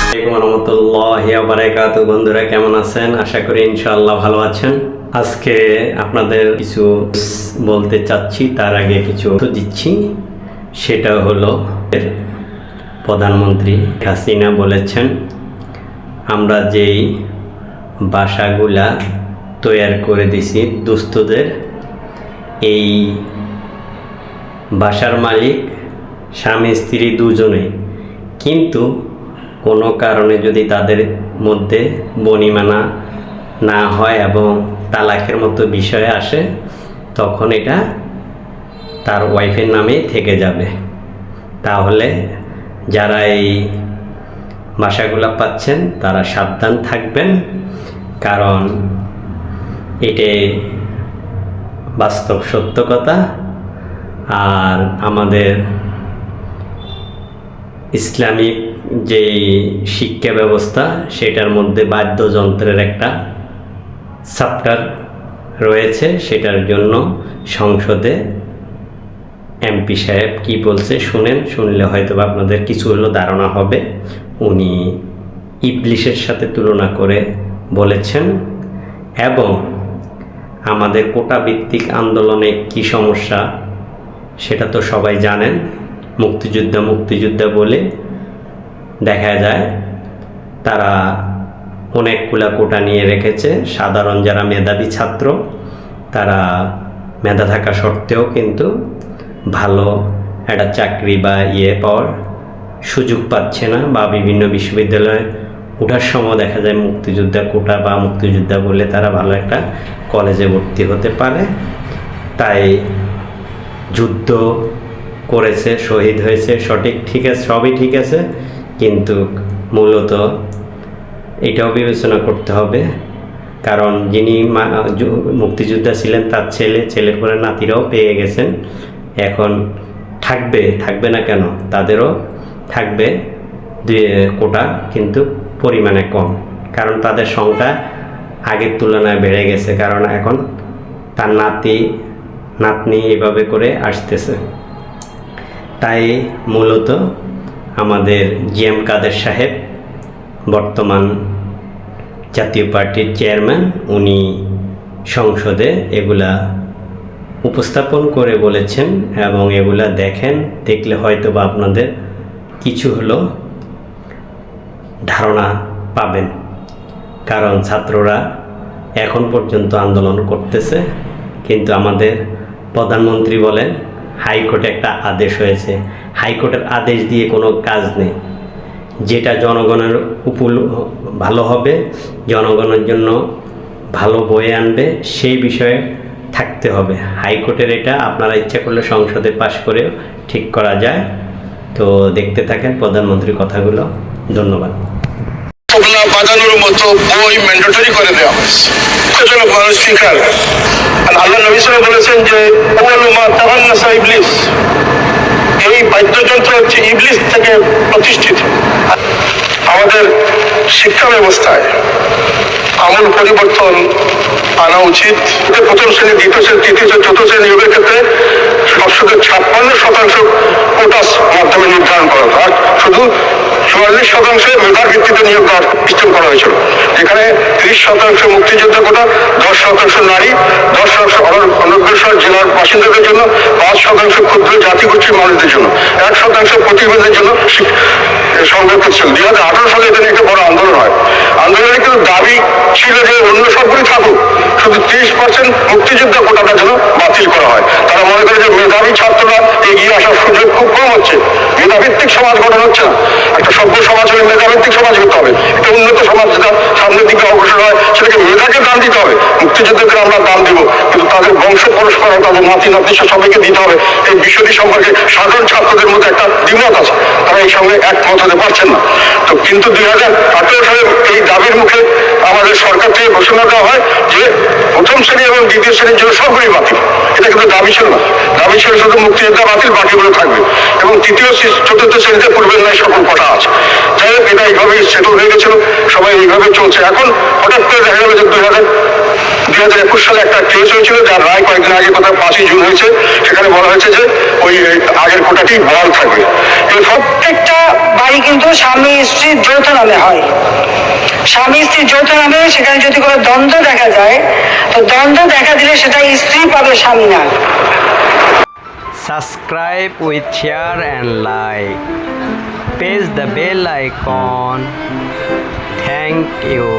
আসসালামু আলাইকুম রহমতুল্লাহি ওয়া বারাকাতুহু। বন্ধুরা কেমন আছেন? আশা করি ইনশাআল্লাহ ভালো আছেন। আজকে আপনাদের কিছু বলতে চাচ্ছি, তার আগে কিছু দিচ্ছি। সেটা হলো প্রধানমন্ত্রী হাসিনা বলেছেন, আমরা যেই বাসাগুলা তৈরি করে দিছি দুস্থদের, এই বাসার মালিক স্বামী স্ত্রী দুজনেই, কিন্তু কোনো কারণে যদি তাদের মধ্যে বনিমানা না হয় এবং তালাকের মতো বিষয় আসে, তখন এটা তার ওয়াইফের নামেই থেকে যাবে। তাহলে যারা এই বাসাগুলা পাচ্ছেন তারা সাবধান থাকবেন, কারণ এটাই বাস্তব সত্য কথা। আর আমাদের ইসলামিক যে শিক্ষা ব্যবস্থা, সেটার মধ্যে বাদ্যযন্ত্রের একটা চ্যাপ্টার রয়েছে। সেটার জন্য সংসদে এমপি সাহেব কি বলছে শুনলে হয়তো আপনাদের কিছু হলেও ধারণা হবে। উনি ইবলিশের সাথে তুলনা করে বলেছেন, এবং আমাদের কোটা ভিত্তিক আন্দোলনে কি সমস্যা সেটা তো সবাই জানেন। মুক্তিযোদ্ধা বলে দেখা যায় তারা অনেকগুলা কোটা নিয়ে রেখেছে। সাধারণ যারা মেধাবী ছাত্র, তারা মেধা থাকা সত্ত্বেও কিন্তু ভালো একটা চাকরি বা পাওয়ার সুযোগ পাচ্ছে না, বা বিভিন্ন বিশ্ববিদ্যালয়ে ওঠার সময় দেখা যায় মুক্তিযোদ্ধা কোটা বা মুক্তিযোদ্ধা বলে তারা ভালো একটা কলেজে ভর্তি হতে পারে। তাই যুদ্ধ করেছে, শহীদ হয়েছে, ঠিক আছে, সবই ঠিক আছে, কিন্তু মূলত এটাও বিবেচনা করতে হবে, কারণ যিনি মুক্তিযোদ্ধা ছিলেন তার ছেলের পরে নাতিরাও পেয়ে গেছেন। এখন থাকবে না কেন, তাদেরও থাকবে কোটা, কিন্তু পরিমাণে কম, কারণ তাদের সংখ্যা আগের তুলনায় বেড়ে গেছে, কারণ এখন তার নাতনি এভাবে করে আসতেছে। তাই মূলত আমাদের জিএম কাদের সাহেব, বর্তমান জাতীয় পার্টির চেয়ারম্যান, উনি সংসদে এগুলা উপস্থাপন করে বলেছেন, এবং এগুলা দেখলে হয়তো বা আপনাদের কিছু হলো ধারণা পাবেন। কারণ ছাত্ররা এখন পর্যন্ত আন্দোলন করতেছে, কিন্তু আমাদের প্রধানমন্ত্রী বলেন হাইকোর্টে একটা আদেশ হয়েছে। হাইকোর্টের আদেশ দিয়ে কোনো কাজ নেই। যেটা জনগণের ভালো হবে, জনগণের জন্য ভালো বয়ে আনবে, সেই বিষয়ে থাকতে হবে। হাইকোর্টের এটা আপনারা ইচ্ছা করলে সংসদে পাশ করে ঠিক করা যায়। তো দেখতে থাকেন প্রধানমন্ত্রীর কথাগুলো। ধন্যবাদ। তবলা বাজানোর মতো বই ম্যান্ডেটরি করে দেওয়া হয়েছে, সেজন্য মানুষ শিখার। আর আল্লাহ নবী সাল্লাল্লাহু আলাইহি ওয়াসাল্লাম বলেছেন যে আউয়ালু মা তাআন্নাসা ইবলিস, এই বাদ্যযন্ত্র হচ্ছে ইবলিস থেকে প্রতিষ্ঠিত। আমাদের শিক্ষা ব্যবস্থায় আমূল পরিবর্তন আনা উচিত। প্রথম শ্রেণী, দ্বিতীয় শ্রেণী, তৃতীয় শ্রেণী, চতুর্থ শ্রেণী নিয়োগের ক্ষেত্রে শুধু 56% কোটাস মাধ্যমে নির্ধারণ করা হতো, আর শুধু 44% মেধার ভিত্তিতে নিয়োগ দেওয়ার সিস্টেম করা হয়েছিল, যেখানে 30% মুক্তিযোদ্ধা কোটা, 10% নারী, 10% অনগ্রসর জেলার বাসিন্দাদের জন্য, 5% ক্ষুদ্র জাতিগোষ্ঠীর মানুষদের জন্য, 1% প্রতিবেদের জন্য সংরক্ষিত ছিল। 2018 সালে এটা নিয়ে একটা বড় আন্দোলন হয়। আন্দোলনে কিন্তু দাবি ছিল যে অন্য সবগুলি থাকুক, শুধু 30% মুক্তিযোদ্ধা কোটাটা যেন বাতিল করা হয়। তারা মনে করে যে মেধাবী ছাত্ররা এগিয়ে আসার সুযোগ খুব কম হচ্ছে, মেধাভিত্তিক সমাজ গঠন হচ্ছে না। একটা সভ্য সমাজ হলে মেধাভিত্তিক সমাজ হতে হবে। একটা উন্নত সমাজ যেটা সামনের দিকে অগ্রসর হয়, সেটাকে মেধাকে দান দিতে হবে। মুক্তিযোদ্ধাদের আমরা দান দিব, কিন্তু তাদের বংশ পরস্পর, তাদের নাতি সবাইকে দিতে হবে। এই বিষয়টি সম্পর্কে সাধারণ ছাত্রদের মধ্যে একটা দ্বিমত আছে, তারা এই সঙ্গে একমত হতে পারছেন না। তো কিন্তু 2018 সালে এই দাবির মুখে আমাদের সরকার থেকে ঘোষণা দেওয়া হয় যে প্রথম শ্রেণী এবং দ্বিতীয় শ্রেণীর জন্য সবগুলি বাতিল। এটা কিন্তু দাবি ছিল না, দাবি ছিল শুধু মুক্তিযোদ্ধা বাতিল, বাকিগুলো থাকবে। এবং তৃতীয় চতুর্থ শ্রেণীতে পূর্বের ন্যায় সকল কোটা আছে। যাই হোক, এটা এইভাবে সেটেল হয়ে গেছিল। সবাই এইভাবে চলছে। এখন হঠাৎ করে দেখা গেল যে 2021 সালে একটা কেস হয়েছিল, যার রায় কয়েকদিন আগে, কোথাও 5ই জুন হয়েছে, সেখানে বলা হয়েছে যে ওই আগের কোটাটি বহাল থাকবে। প্রত্যেকটা বাড়ি কিন্তু স্বামী স্ত্রীর যৌথ নামে হয়। স্বামী স্ত্রীর যৌথ নামে সেখানে যদি কোনো দ্বন্দ্ব দেখা যায়, তো দ্বন্দ্ব দেখা দিলে সেটা স্ত্রী পাবে, স্বামী না। Subscribe with share and like. Press the bell icon. Thank you.